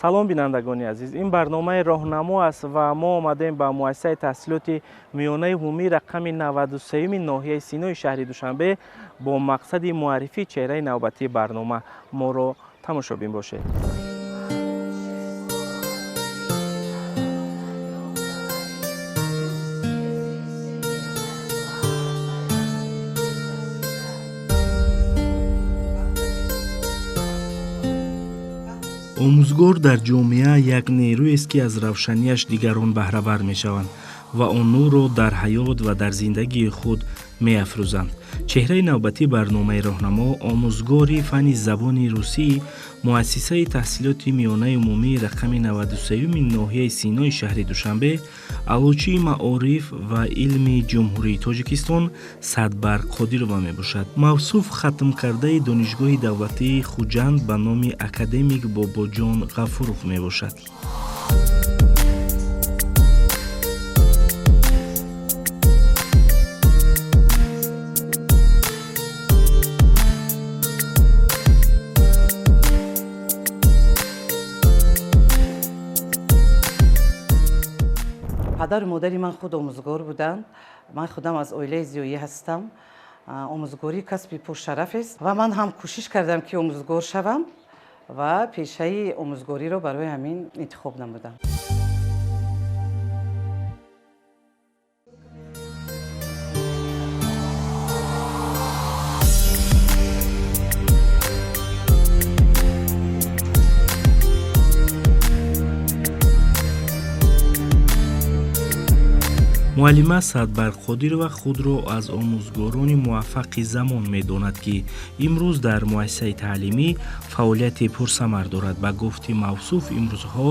салом бинандагони азиз, ин барномаи роҳнамо аст ва мо омадем ба муассисаи таҳсилоти миёнаи умумии рақами 93-уми ноҳияи Синои шаҳри Душанбе бо мақсади муаррифии чеҳраи навбатии барнома. Моро тамошобин бошед. омӯзгор дар ҷомеа як нерӯест, ки аз равшаниаш дигарон баҳравар мешаванд ва он нурро дар ҳаёт ва дар зиндагии худ меафрӯзанд. чеҳраи навбатии барномаи роҳнамо омӯзгори фанни забони русӣ муассисаи таҳсилоти миёнаи умумии рақами 93-уми ноҳияи Синои шаҳри Душанбе алочии маориф ва илми ҷумҳурии Тоҷикистон Садбарг Қодирова мебошад. мавсуф хатмкардаи донишгоҳи давлатии Хуҷанд ба номи академик Бобоҷон Ғафуров мебошад. падару модари ман худ омӯзгор буданд. ман худам аз оилаи зиёӣ ҳастам. омӯзгорӣ касби пуршарафест ва ман ҳам кӯшиш кардам ки омӯзгор шавам ва пешаи омӯзгориро барои ҳамин интихоб намудам. муаллима Садбарг Қодирова худро аз омӯзгорони муваффақи замон медонад, ки имрӯз дар муассисаи таълимӣ фаъолияти пурсамар дорад. ба гуфти мавсуф, имрӯзҳо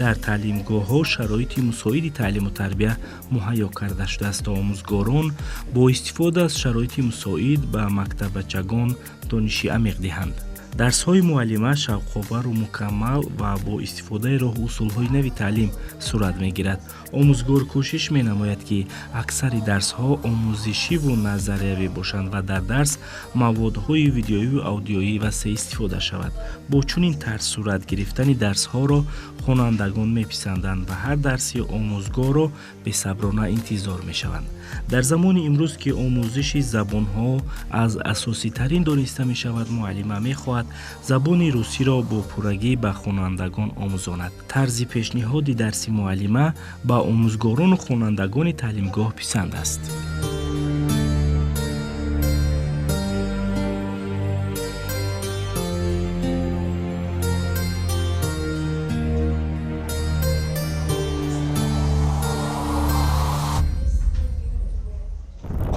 дар таълимгоҳҳо шароити мусоиди таълиму тарбия муҳайё карда шудааст, то омӯзгорон бо истифода аз шароити мусоид ба мактабачагон дониши амиқ диҳанд. дарсҳои муаллима шавқовару мукаммал ва бо истифодаи роҳу усулҳои нави таълим сурат мегирад. омӯзгор кӯшиш менамояд, ки аксари дарсҳо омӯзишиву назариявӣ бошанд ва дар дарс маводҳои видеоиву аудиоӣ васеъ истифода шавад. бо чунин тарз сурат гирифтани дарсҳоро хонандагон меписанданд ва ҳар дарси омӯзгорро бесаброна интизор мешаванд. дар замони имрӯз, ки омӯзиши забонҳо аз асоситарин дониста мешавад, муаллима мехоҳад забони русиро бо пуррагӣ ба хонандагон омӯзонад. тарзи пешниҳоди дарси муаллима ба омӯзгорону хонандагони таълимгоҳ писанд аст.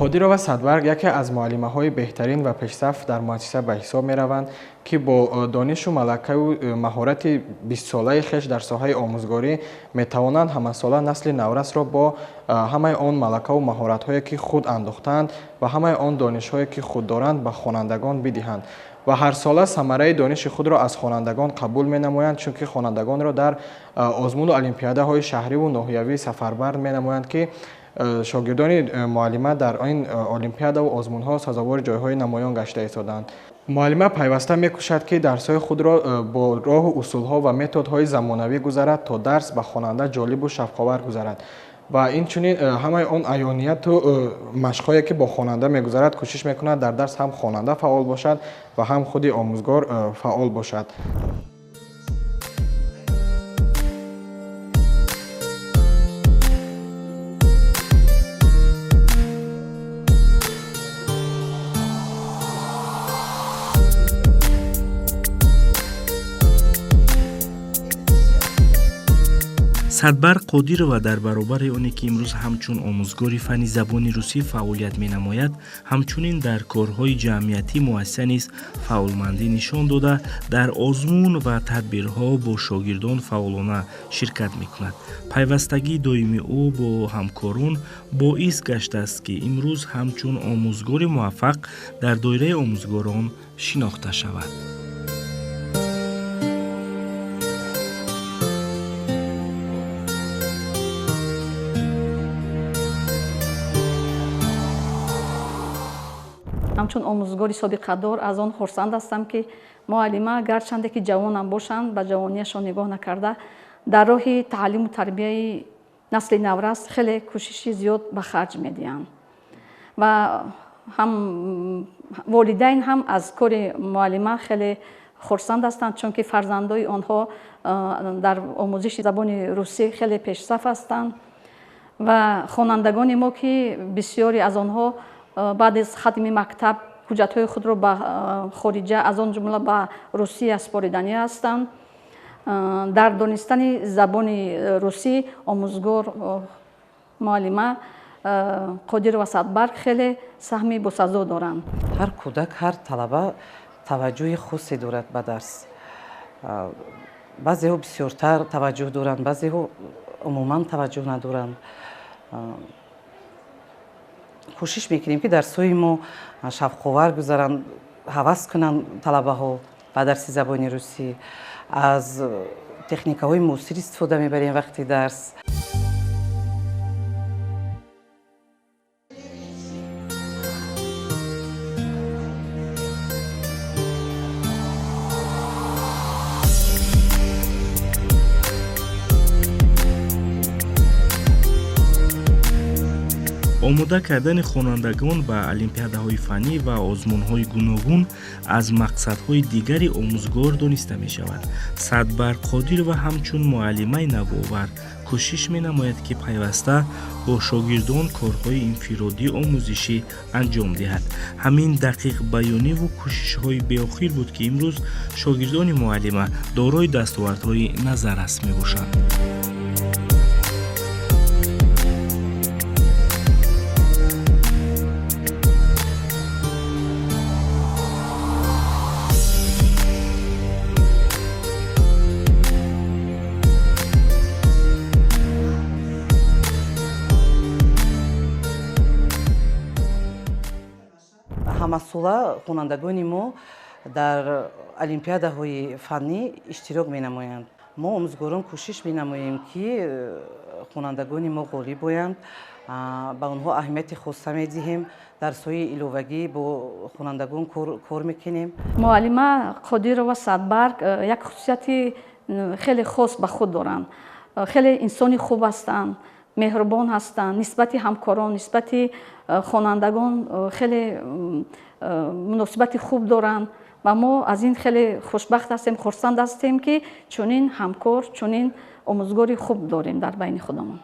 қодирова Садбарг яке аз муаллимаҳои беҳтарин ва пешсаф дар муассиса ба ҳисоб мераванд, ки бо донишу малакаву маҳорати 20-солаи хеш дар соҳаи омӯзгорӣ метавонанд ҳамасола насли наврасро бо ҳамаи он малакаву маҳоратҳое ки худ андохтаанд ва ҳамаи он донишҳое ки худ доранд ба хонандагон бидиҳанд ва ҳарсола самараи дониши худро аз хонандагон қабул менамоянд, чунки хонандагонро дар озмуну олимпиадаҳои шаҳриву ноҳиявӣ сафарбард менамоянд, ки шогирдони муаллима дар ин олимпиадаву озмунҳо сазовори ҷойҳои намоён гашта истоданд. муаллима пайваста мекӯшад, ки дарсҳои худро бо роҳу усулҳо ва методҳои замонавӣ гузарад, то дарс ба хонанда ҷолибу шавқовар гузарад ва инчунин ҳамаи он аёнияту машқҳое ки бо хонанда мегузарад кӯшиш мекунад дар дарс ҳам хонанда фаъол бошад ва ҳам худи омӯзгор фаъол бошад. Садбарг Қодирова дар баробари оне ки имрӯз ҳамчун омӯзгори фанни забони русӣ фаъолият менамояд, ҳамчунин дар корҳои ҷамъиятии муассиса низ фаъолмандӣ нишон дода, дар озмун ва тадбирҳо бо шогирдон фаъолона ширкат мекунад. пайвастагии доими ӯ бо ҳамкорон боис гаштааст, ки имрӯз ҳамчун омӯзгори муваффақ дар доираи омӯзгорон шинохта шавад. ҳамчун омӯзгори собиқадор аз он хурсанд ҳастам, ки муаллима гарчанде ки ҷавонам бошанд, ба ҷавонияшон нигоҳ накарда дар роҳи таълиму тарбияи насли наврас хеле кӯшиши зиёд ба харҷ медиҳанд. ва ҳам волидайн ҳам аз кори муаллима хеле хурсанд ҳастанд, чунки фарзандои онҳо дар омӯзиши забони русӣ хеле пешсаф ҳастанд ва хонандагони мо, ки бисёре аз онҳо баъд аз хатми мактаб ҳуҷҷатҳои худро ба хориҷа, аз он ҷумла ба Русия спориданӣ ҳастанд. дар донистани забони русӣ омӯзгор муаллима Қодирова Садбарг хеле саҳми босазо доранд. ҳар кӯдак, ҳар талаба таваҷҷӯҳи хусе дорад ба дарс. баъзеҳо бисёртар таваҷҷӯҳ доранд, баъзеҳо умуман таваҷҷӯҳ надоранд. кӯшиш мекунем ки дарсҳои мо шавқовар гузаранд, ҳавас кунанд талабаҳо ба дарси забони русӣ. аз техникаҳои муосир истифода мебарем вақти дарс. омода кардани хонандагон ба олимпиадаҳои фанӣ ва озмунҳои гуногун аз мақсадҳои дигари омӯзгор дониста мешавад. Садбарг Қодирова ҳамчун муаллимаи навовар кӯшиш менамояд, ки пайваста бо шогирдон корҳои инфиродӣ омӯзишӣ анҷом диҳад. ҳамин дақиқ баёниву кӯшишҳои беохир буд, ки имрӯз шогирдони муаллима дорои дастовардҳои назаррас мебошанд. ҳамасола хонандагони мо дар олимпиадаҳои фанӣ иштирок менамоянд. мо омӯзгорон кӯшиш менамоем, ки хонандагони мо ғолиб оянд. ба онҳо аҳамияти хоса медиҳем. дарсҳои иловагӣ бо хонандагон кор мекунем. муаллима Қодирова Садбарг як хусусияти хеле хос ба худ доранд. хеле инсони хуб ҳастанд, меҳрубон ҳастанд, нисбати ҳамкорон, нисбати хонандагон хеле муносибати хуб доранд ва мо аз ин хеле хушбахт ҳастем, хурсанд ҳастем, ки чунин ҳамкор, чунин омӯзгори хуб дорем дар байни худамон.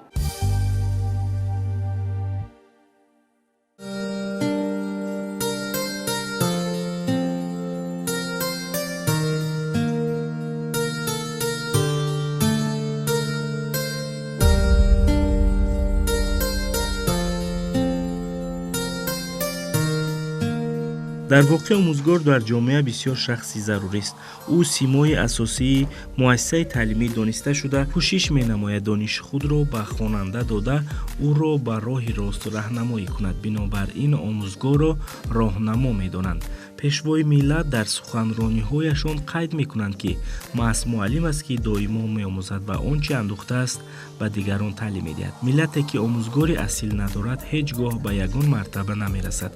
дар воқеъ омӯзгор дар ҷомеа бисёр шахси зарурист. ӯ симои асосии муассисаи таълимӣ дониста шуда, кӯшиш менамояд дониши худро ба хонанда дода, ӯро ба роҳи рост раҳнамоӣ кунад. бинобар ин омӯзгорро роҳнамо медонанд. пешвои миллат дар суханрониҳояшон қайд мекунанд, ки маҳз муаллим аст, ки доимо меомӯзад ва он чӣ андӯхтааст ба дигарон таълим медиҳад. миллате, ки омӯзгори асил надорад, ҳеҷ гоҳ ба ягон мартаба намерасад.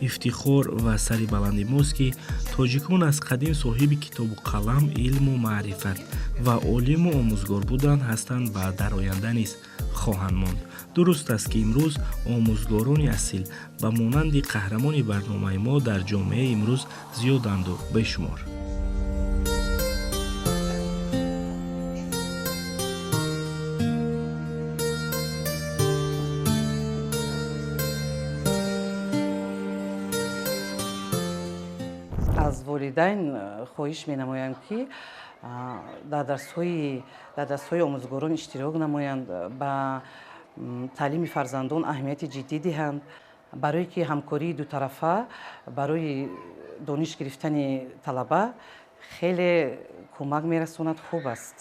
ифтихор ва сари баланди мост, ки тоҷикон аз қадим соҳиби китобу қалам, илму маърифат ва олиму омӯзгор буданд ҳастанд ва дар оянда низ хоҳанд монд. дуруст аст, ки имрӯз омӯзгорони асил ба монанди қаҳрамони барномаи мо дар ҷомеаи имрӯз зиёданду бешумор. аз волидайн хоҳиш менамоям, ки дар дарсҳои омӯзгорон иштирок намоянд, ба таълими фарзандон аҳамияти ҷиддӣ диҳанд, барое ки ҳамкории дутарафа барои дониш гирифтани талаба хеле кӯмак мерасонад. хуб аст.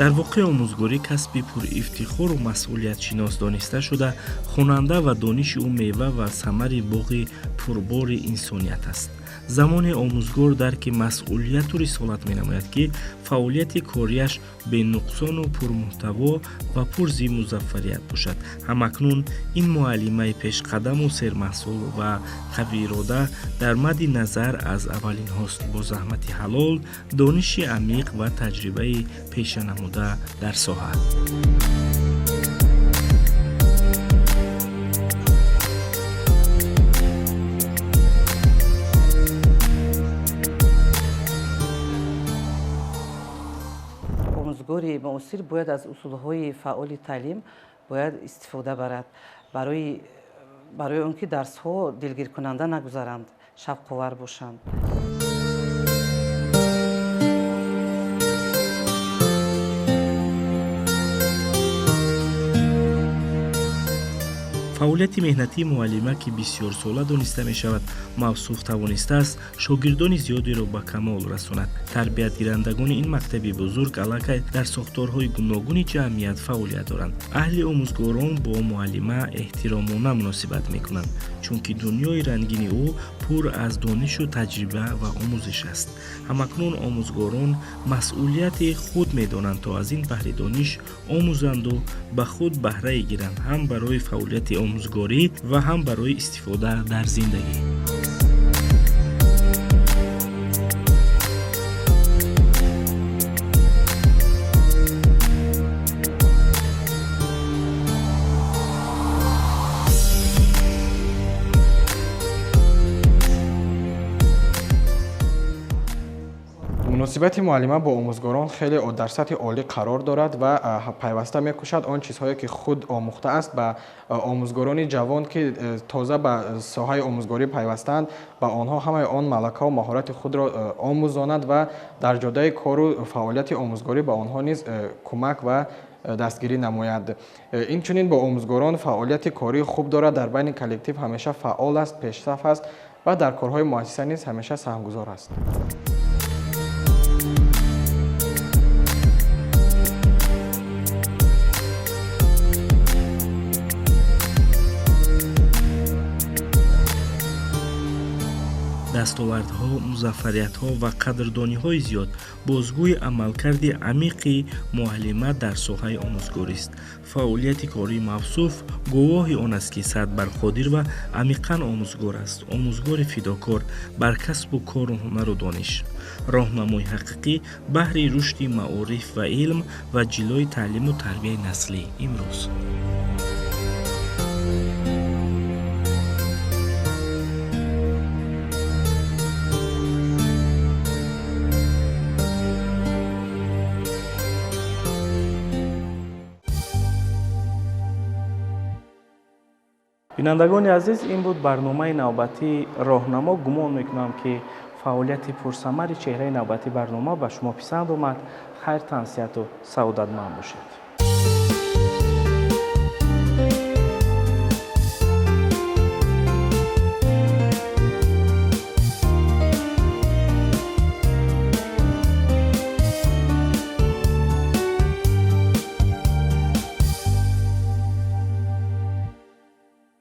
дар воқеъ омӯзгорӣ касби пурифтихору масъулиятшинос дониста шуда, хонанда ва дониши ӯ мева ва самари боғи пурбори инсоният аст. замоне омӯзгор дарки масъулияту рисолат менамояд, ки фаъолияти корияш бенуқсону пурмуҳтаво ва пурзи музаффарият бошад. ҳамакнун ин муаллимаи пешқадаму сермаҳсул ва қавиирода дар мадди назар аз аввалин ҳост, бо заҳмати ҳалол, дониши амиқ ва таҷрибаи пешанамуда дар соҳа. омӯзгори муосир бояд аз усулҳои фаъоли таълим бояд истифода барад, барои он ки дарсҳо дилгиркунанда нагузаранд, шавқовар бошанд. фаъолияти меҳнатии муаллима, ки бисёрсола дониста мешавад, мавсуф тавонистааст шогирдони зиёдеро ба камол расонад. тарбиятгирандагони ин мактаби бузург аллакай дар сохторҳои гуногуни ҷамъият фаъолият доранд. аҳли омӯзгорон бо муаллима эҳтиромона муносибат мекунанд, чунки дунёи рангини ӯ пур аз донишу таҷриба ва омӯзиш аст. ҳамакнун омӯзгорон масъулияти худ медонанд, то аз ин баҳри дониш омӯзанду ба худ баҳрае гиранд, ҳам барои фаъолияти омӯзгорӣ ва ҳам барои истифода дар зиндагӣ. муносибати муаллима бо омӯзгорон хеле дар сатҳи олӣ қарор дорад ва пайваста мекушад он чизҳое ки худ омӯхтааст ба омӯзгорони ҷавон, ки тоза ба соҳаи омӯзгорӣ пайвастанд, ба онҳо ҳамаи он малакаву маҳорати худро омӯзонад ва дар ҷодаи кору фаъолияти омӯзгорӣ ба онҳо низ кӯмак ва дастгирӣ намояд. Инчунин бо омӯзгорон фаъолияти кории хуб дорад, дар байни коллектив ҳамеша фаъол аст, пешсаф аст ва дар корҳои муассиса низ ҳамеша саҳмгузор аст. дастовардҳо, музаффариятҳо ва қадрдониҳои зиёд бозгӯи амалкарди амиқи муаллима дар соҳаи омӯзгорист. фаъолияти кории мавсуф гувоҳи он аст, ки садбарқодир ва амиқан омӯзгор аст, омӯзгори фидокор бар касбу кору ҳунару дониш, роҳнамои ҳақиқӣ баҳри рушди маориф ва илм ва ҷилои таълиму тарбияи наслӣ имрӯз. бинандагони азиз, ин буд барномаи навбатии роҳнамо. гумон мекунам, ки фаъолияти пурсамари чеҳраи навбатии барнома ба шумо писанд омад. хайр, тансияту саодатманд бошед.